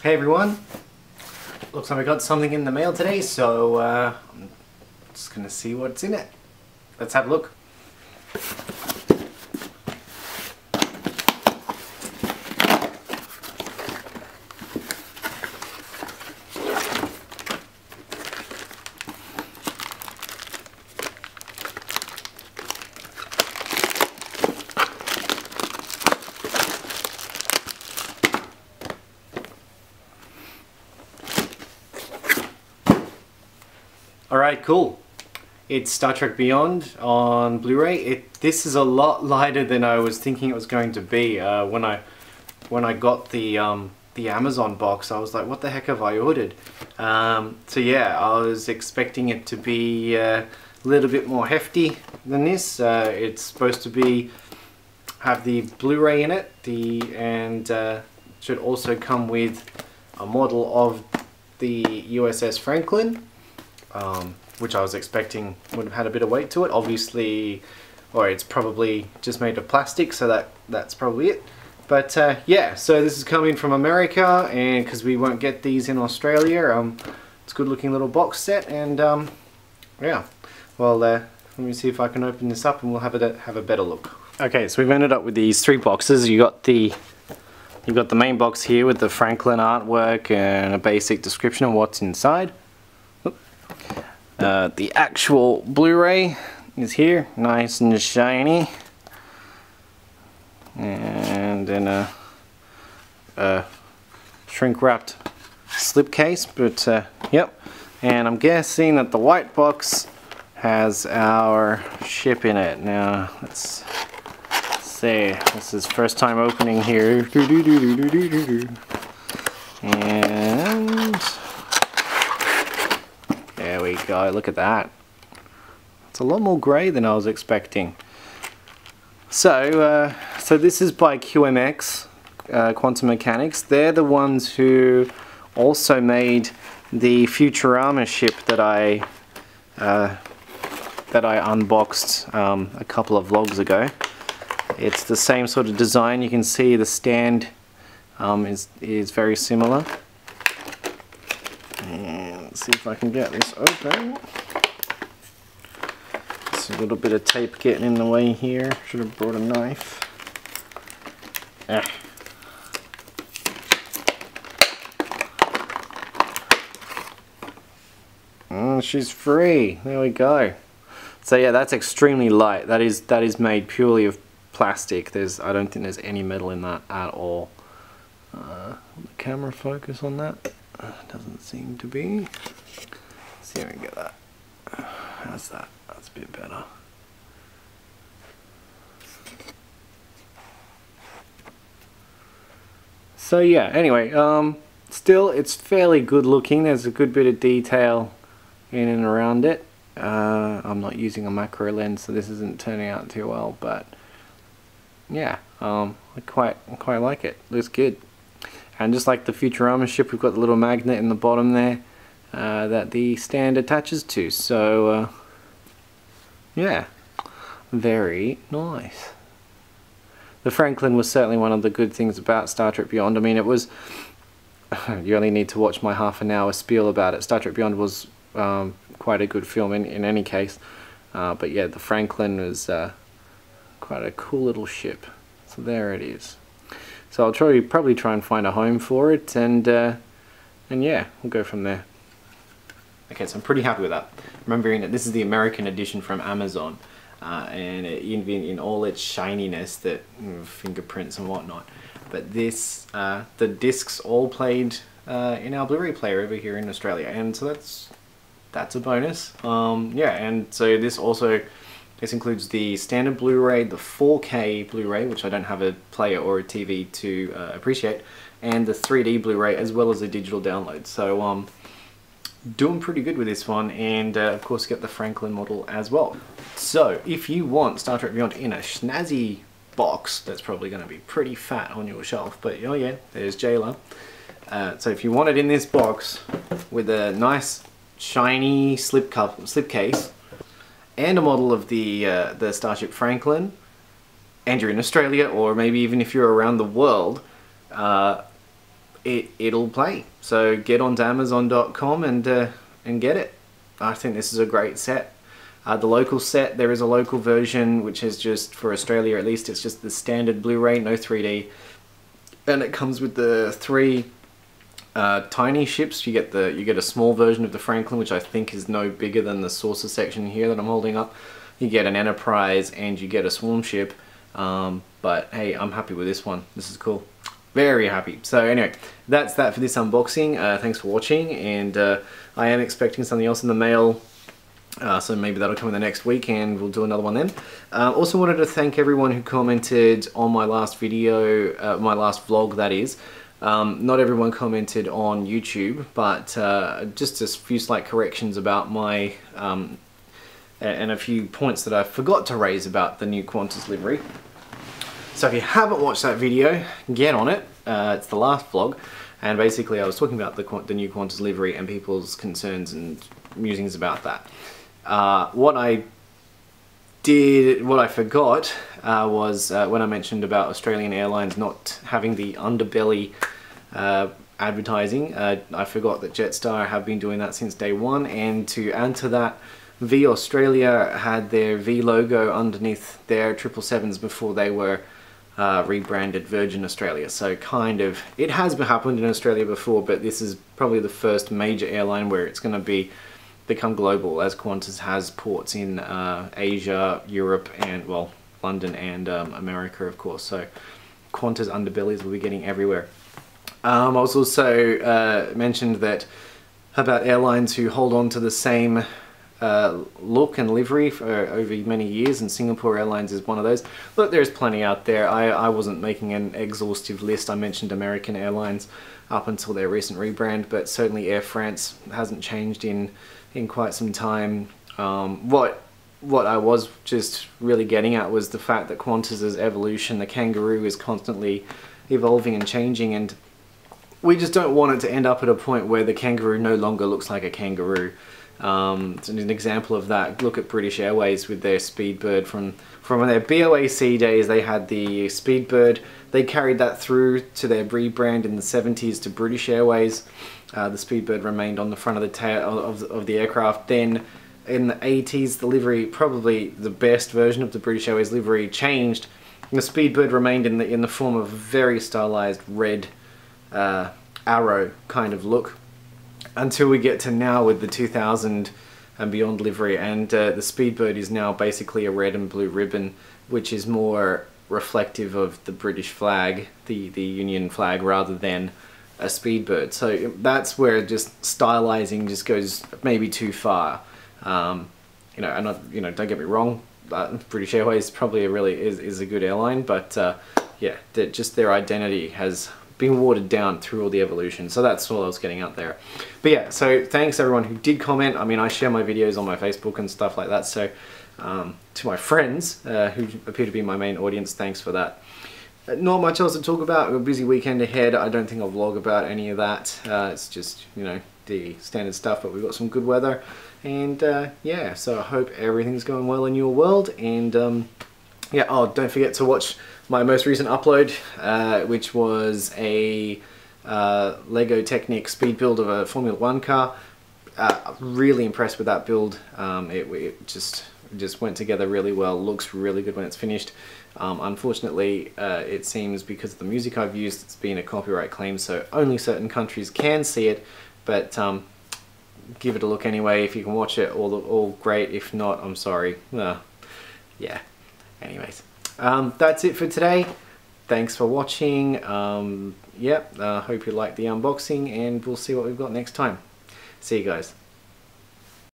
Hey everyone, looks like I got something in the mail today, so I'm just gonna see what's in it. Let's have a look. Alright, cool. It's Star Trek Beyond on Blu-ray. This is a lot lighter than I was thinking it was going to be. When I got the Amazon box, I was like, what the heck have I ordered? So yeah, I was expecting it to be a little bit more hefty than this. It's supposed to have the Blu-ray in it, and should also come with a model of the USS Franklin. Which I was expecting would have had a bit of weight to it, obviously, or it's probably just made of plastic, so that's probably it. But yeah, so this is coming from America, and because we won't get these in Australia, it's a good looking little box set, and yeah, well, let me see if I can open this up and we'll have a better look. Okay, so we've ended up with these three boxes. You've got the main box here with the Franklin artwork and a basic description of what's inside. The actual Blu-ray is here, nice and shiny, and then a shrink-wrapped slipcase. But yep, and I'm guessing that the white box has our ship in it. Now let's see. This is first time opening here, and there we go, look at that. It's a lot more grey than I was expecting. So, so this is by QMX, Quantum Mechanics. They're the ones who also made the Futurama ship that I unboxed a couple of vlogs ago. It's the same sort of design. You can see the stand is very similar. And let's see if I can get this open. There's a little bit of tape getting in the way here. Should have brought a knife. Oh, she's free. There we go. So yeah, that's extremely light. That is made purely of plastic. I don't think there's any metal in that at all. Will the camera focus on that? Doesn't seem to be. Let's see if we can get that. How's that? That's a bit better. So yeah, anyway, still it's fairly good looking. There's a good bit of detail in and around it. I'm not using a macro lens, so this isn't turning out too well, but yeah, I quite like it. Looks good. And just like the Futurama ship, we've got the little magnet in the bottom there that the stand attaches to. So, yeah, very nice. The Franklin was certainly one of the good things about Star Trek Beyond. I mean, it was... you only need to watch my half-an-hour spiel about it. Star Trek Beyond was quite a good film in any case. But yeah, the Franklin was quite a cool little ship. So there it is. So I'll probably try and find a home for it, and yeah, we'll go from there. Okay, so I'm pretty happy with that. Remembering that this is the American edition from Amazon, and in all its shininess, that fingerprints and whatnot. But this, the discs all played in our Blu-ray player over here in Australia, and so that's a bonus. Yeah, and so this includes the standard Blu-ray, the 4K Blu-ray, which I don't have a player or a TV to appreciate, and the 3D Blu-ray, as well as a digital download. So doing pretty good with this one, and of course get the Franklin model as well. So if you want Star Trek Beyond in a snazzy box, that's probably going to be pretty fat on your shelf, but oh yeah, there's Jayla. So if you want it in this box with a nice shiny slipcase, and a model of the Starship Franklin, and you're in Australia, or maybe even if you're around the world, it'll play. So get onto Amazon.com and get it. I think this is a great set. The local set, there is a local version which is just, for Australia at least, it's just the standard Blu-ray, no 3D. And it comes with the 3 tiny ships. You get a small version of the Franklin, which I think is no bigger than the saucer section here that I'm holding up. You get an Enterprise and you get a Swarm ship. But hey, I'm happy with this one. This is cool. Very happy. So anyway, that's that for this unboxing. Thanks for watching, and I am expecting something else in the mail. So maybe that'll come in the next week and we'll do another one then. Also wanted to thank everyone who commented on my last video, my last vlog that is. Not everyone commented on YouTube, but just a few slight corrections about my, and a few points that I forgot to raise about the new Qantas livery. So if you haven't watched that video, get on it. It's the last vlog, and basically I was talking about the new Qantas livery and people's concerns and musings about that. What I forgot was when I mentioned about Australian Airlines not having the underbelly advertising. I forgot that Jetstar have been doing that since day one, and to add to that, V Australia had their V logo underneath their 777s before they were rebranded Virgin Australia. So kind of, it has happened in Australia before, but this is probably the first major airline where it's going to become global, as Qantas has ports in Asia, Europe, and, well, London and America, of course. So Qantas underbellies will be getting everywhere. I was also mentioned that about airlines who hold on to the same look and livery for over many years, and Singapore Airlines is one of those. Look, there's plenty out there. I wasn't making an exhaustive list. I mentioned American Airlines up until their recent rebrand, but certainly Air France hasn't changed in quite some time. What I was just really getting at was the fact that Qantas's evolution, the Kangaroo, is constantly evolving and changing, and we just don't want it to end up at a point where the Kangaroo no longer looks like a kangaroo. It's an example of that. Look at British Airways with their Speedbird. From their BOAC days, they had the Speedbird. They carried that through to their rebrand in the 70s to British Airways. The Speedbird remained on the front of the tail of the aircraft. Then in the 80s, the livery, probably the best version of the British Airways livery, changed. And the Speedbird remained in the form of a very stylized red arrow kind of look, until we get to now with the 2000 and beyond livery, and the Speedbird is now basically a red and blue ribbon, which is more reflective of the British flag, the Union flag, rather than a Speedbird. So that's where just stylizing just goes maybe too far. You know, and don't get me wrong, British Airways probably is a good airline, but yeah, just their identity has been watered down through all the evolution. So that's all I was getting out there. But yeah, so thanks everyone who did comment. I mean, I share my videos on my Facebook and stuff like that, so to my friends who appear to be my main audience, thanks for that. Not much else to talk about. A busy weekend ahead. I don't think I'll vlog about any of that. It's just, you know, the standard stuff, but we've got some good weather, and yeah, so I hope everything's going well in your world. And yeah, oh, don't forget to watch my most recent upload, which was a Lego Technic speed build of a Formula 1 car. Really impressed with that build. It just went together really well. Looks really good when it's finished. Unfortunately, it seems because of the music I've used, it's been a copyright claim, so only certain countries can see it. But give it a look anyway. If you can watch it, all great. If not, I'm sorry. Yeah. Anyways, that's it for today. Thanks for watching. Yep, hope you liked the unboxing, and we'll see what we've got next time. See you guys.